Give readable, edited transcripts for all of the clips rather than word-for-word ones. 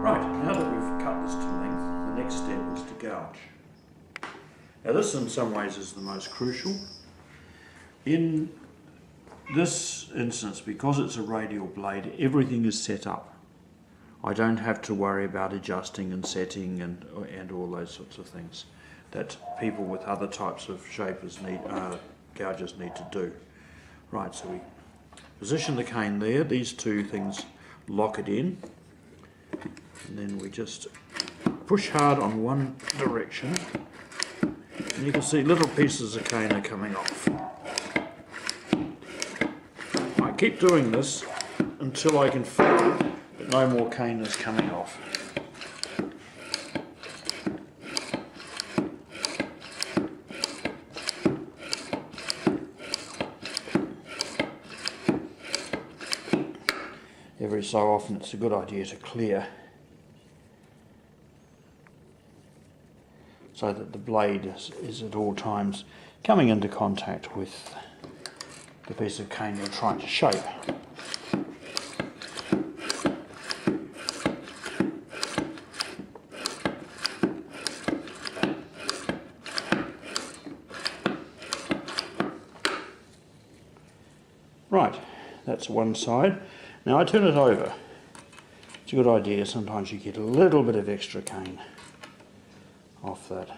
Right, now that we've cut this to length, the next step is to gouge. Now this in some ways is the most crucial. In this instance, because it's a radial blade, everything is set up. I don't have to worry about adjusting and setting and all those sorts of things that people with other types of shapers need, gougers need to do. Right, so we position the cane there, these two things lock it in, and then we just push hard on one direction, and you can see little pieces of cane are coming off. I keep doing this until I can feel that no more cane is coming off. Every so often it's a good idea to clear so that the blade is at all times coming into contact with the piece of cane you're trying to shape. Right, that's one side. Now I turn it over. It's a good idea, sometimes you get a little bit of extra cane off that.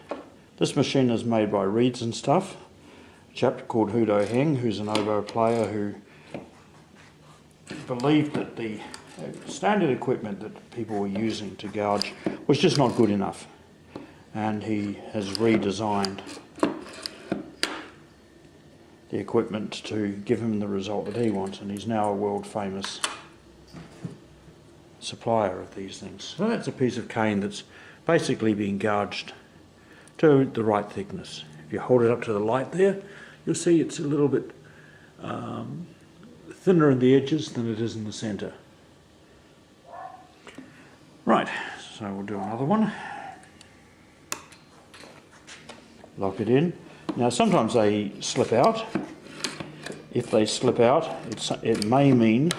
This machine is made by Reeds and Stuff. A chap called Hudo Heng, who's an oboe player, who believed that the standard equipment that people were using to gouge was just not good enough, and he has redesigned the equipment to give him the result that he wants, and he's now a world famous supplier of these things. So that's a piece of cane that's basically being gouged to the right thickness. If you hold it up to the light there, you'll see it's a little bit thinner in the edges than it is in the centre. Right, so we'll do another one. Lock it in. Now sometimes they slip out. If they slip out, it may mean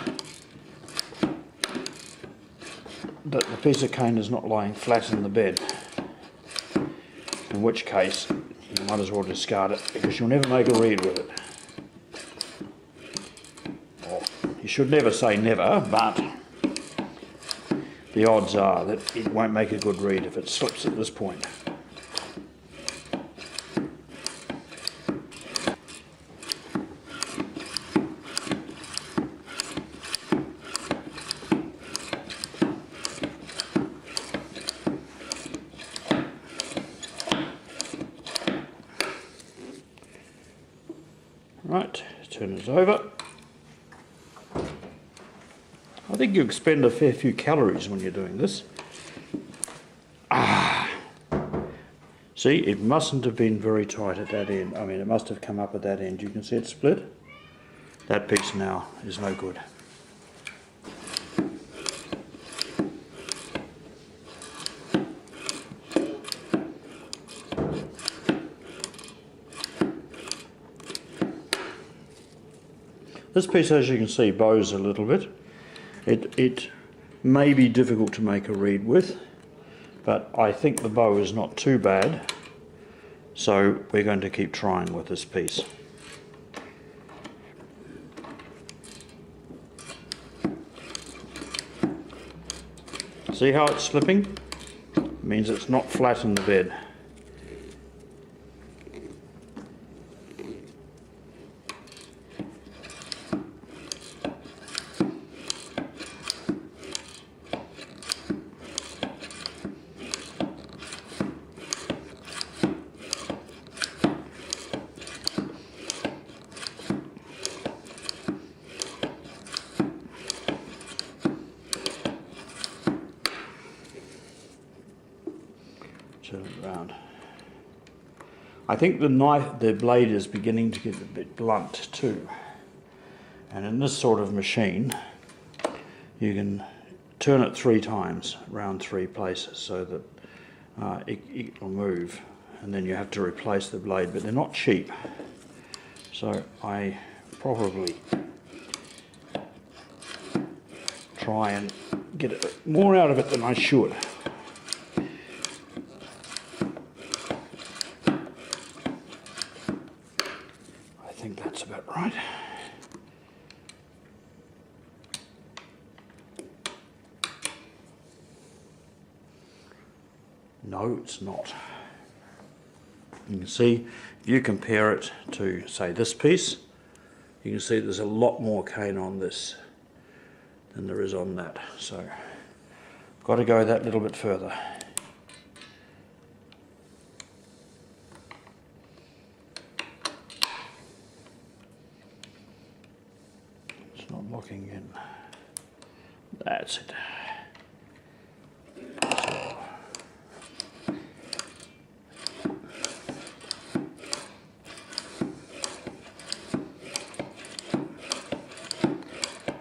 that the piece of cane is not lying flat in the bed, in which case you might as well discard it, because you'll never make a reed with it. Well, you should never say never, but the odds are that it won't make a good reed if it slips at this point. Right, turn it over. I think you expend a fair few calories when you're doing this. See, it mustn't have been very tight at that end. I mean, it must have come up at that end. You can see it split. That piece now is no good. This piece, as you can see, bows a little bit. It may be difficult to make a reed with, but I think the bow is not too bad, so we're going to keep trying with this piece. See how it's slipping? It means it's not flat in the bed. Turn it around. I think the blade is beginning to get a bit blunt too, and in this sort of machine you can turn it 3 times around 3 places so that it will move, and then you have to replace the blade, but they're not cheap, so I probably try and get more out of it than I should. I think that's about right. No, it's not. You can see, if you compare it to, say, this piece, you can see there's a lot more cane on this than there is on that. So, I've got to go that little bit further. It's not locking in. That's it.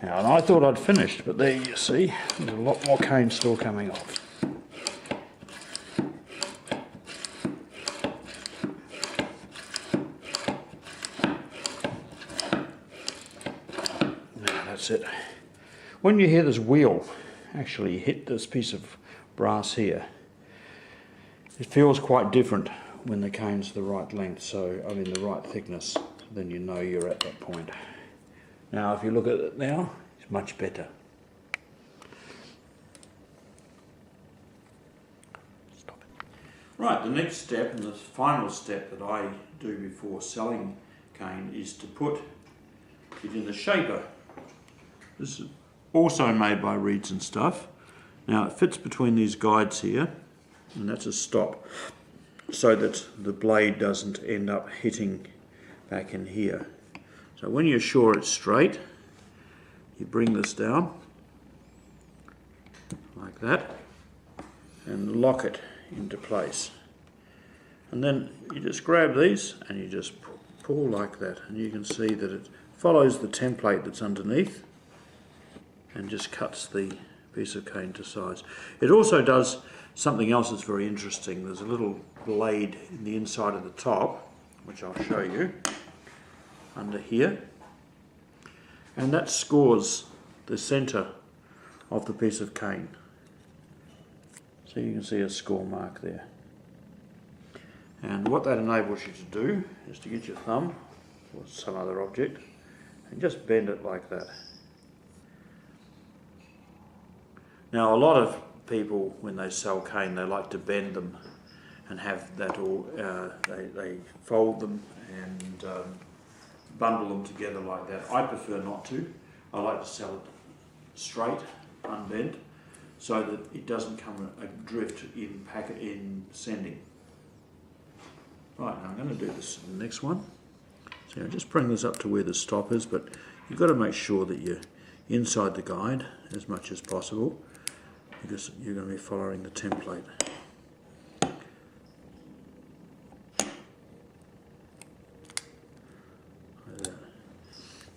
And I thought I'd finished, but there you see, there's a lot more cane still coming off. Now that's it. When you hear this wheel actually hit this piece of brass here, it feels quite different when the cane's the right length, so I mean the right thickness, then you know you're at that point. Now if you look at it now, it's much better. Stop it. Right, the next step and the final step that I do before selling cane is to put it in the shaper. This is also made by Reeds and Stuff. Now it fits between these guides here, and that's a stop, so that the blade doesn't end up hitting back in here. So when you're sure it's straight, you bring this down like that and lock it into place. And then you just grab these and you just pull like that, and you can see that it follows the template that's underneath and just cuts the piece of cane to size. It also does something else that's very interesting. There's a little blade in the inside of the top, which I'll show you, under here, and that scores the centre of the piece of cane. So you can see a score mark there. And what that enables you to do is to get your thumb or some other object and just bend it like that. Now a lot of people, when they sell cane, they like to bend them and have that all, they fold them and bundle them together like that. I prefer not to. I like to sell it straight, unbent, so that it doesn't come adrift in sending. Right, now I'm going to do this in the next one. So just bring this up to where the stop is, but you've got to make sure that you're inside the guide as much as possible, because you're going to be following the template.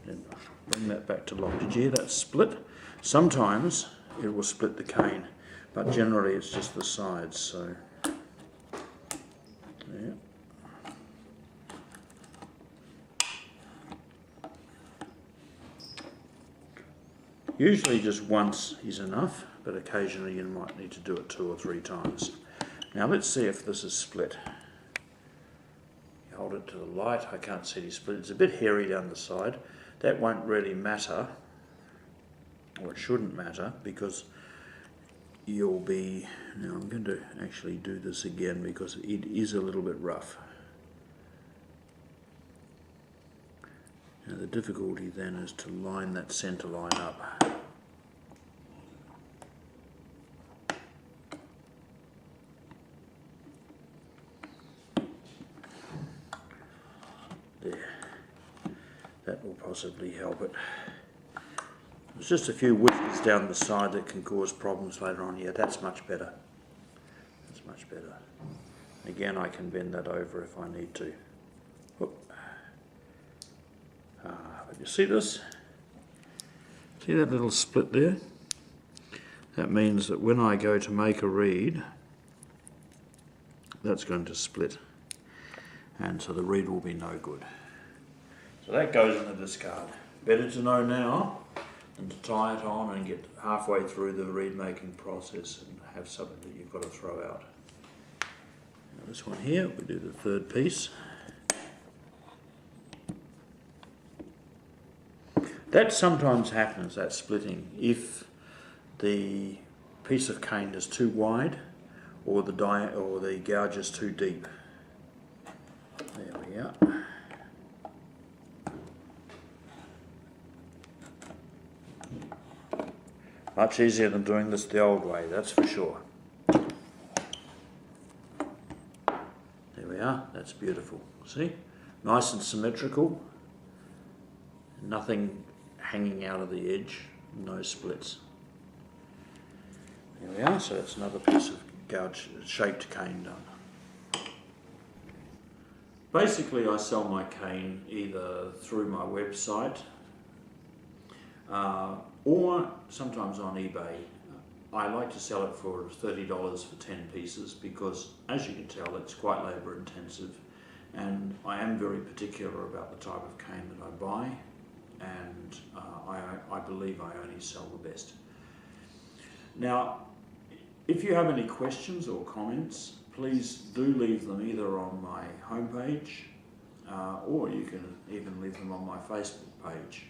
Then bring that back to lock. Did you hear that split? Sometimes it will split the cane, but generally it's just the sides. So yeah. Usually just once is enough, but occasionally you might need to do it 2 or 3 times. Now let's see if this is split. You hold it to the light. I can't see any split. It's a bit hairy down the side. That won't really matter, or it shouldn't matter, because you'll be... Now I'm going to actually do this again because it is a little bit rough. Now the difficulty then is to line that centre line up. There. That will possibly help it. There's just a few whiskers down the side that can cause problems later on. Yeah, that's much better. That's much better. Again, I can bend that over if I need to. Whoop. But you see this? See that little split there? That means that when I go to make a reed, that's going to split. And so the reed will be no good. So that goes in the discard. Better to know now and to tie it on and get halfway through the reed making process and have something that you've got to throw out. Now this one here, we do the third piece. That sometimes happens, that splitting, if the piece of cane is too wide or the gouge is too deep. There we are. Much easier than doing this the old way, that's for sure. There we are, that's beautiful. See? Nice and symmetrical. Nothing hanging out of the edge, no splits. There we are, so that's another piece of gouge shaped cane done. Basically I sell my cane either through my website or sometimes on eBay. I like to sell it for $30 for 10 pieces because, as you can tell, it's quite labour intensive, and I am very particular about the type of cane that I buy, and I believe I only sell the best. Now, if you have any questions or comments, please do leave them either on my homepage or you can even leave them on my Facebook page.